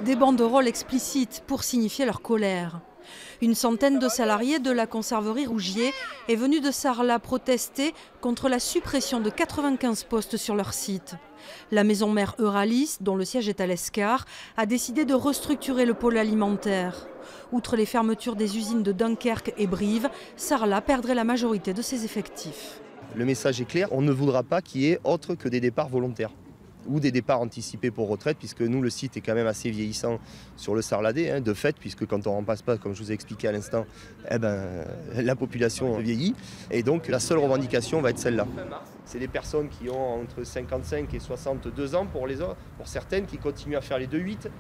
des banderoles explicites pour signifier leur colère. Une centaine de salariés de la conserverie Rougier est venue de Sarlat protester contre la suppression de 95 postes sur leur site. La maison mère Euralis, dont le siège est à l'Escar, a décidé de restructurer le pôle alimentaire. Outre les fermetures des usines de Dunkerque et Brive, Sarlat perdrait la majorité de ses effectifs. Le message est clair, on ne voudra pas qu'il y ait autre que des départs volontaires ou des départs anticipés pour retraite, puisque nous, le site est quand même assez vieillissant sur le Sarladais, de fait, puisque quand on ne remplace pas, comme je vous ai expliqué à l'instant, la population vieillit. Et donc, la seule revendication va être celle-là. C'est des personnes qui ont entre 55 et 62 ans pour les autres, pour certaines qui continuent à faire les 2-8.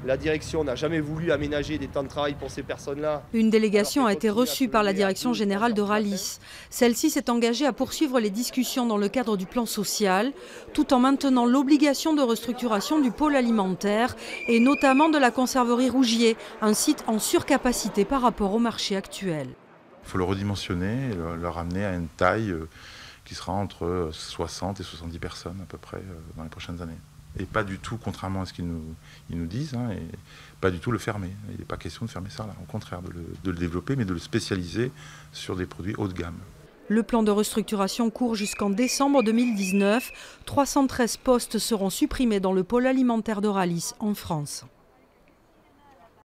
La direction n'a jamais voulu aménager des temps de travail pour ces personnes-là. Une délégation a été reçue par la direction générale d'Euralis. Celle-ci s'est engagée à poursuivre les discussions dans le cadre du plan social, tout en maintenant l'obligation de restructuration du pôle alimentaire et notamment de la conserverie Rougier, un site en surcapacité par rapport au marché actuel. Il faut le redimensionner et le ramener à une taille qui sera entre 60 et 70 personnes à peu près dans les prochaines années. Et pas du tout, contrairement à ce qu'ils nous disent, et pas du tout le fermer. Il n'est pas question de fermer ça là, au contraire, de le développer, mais de le spécialiser sur des produits haut de gamme. Le plan de restructuration court jusqu'en décembre 2019. 313 postes seront supprimés dans le pôle alimentaire d'Euralis en France.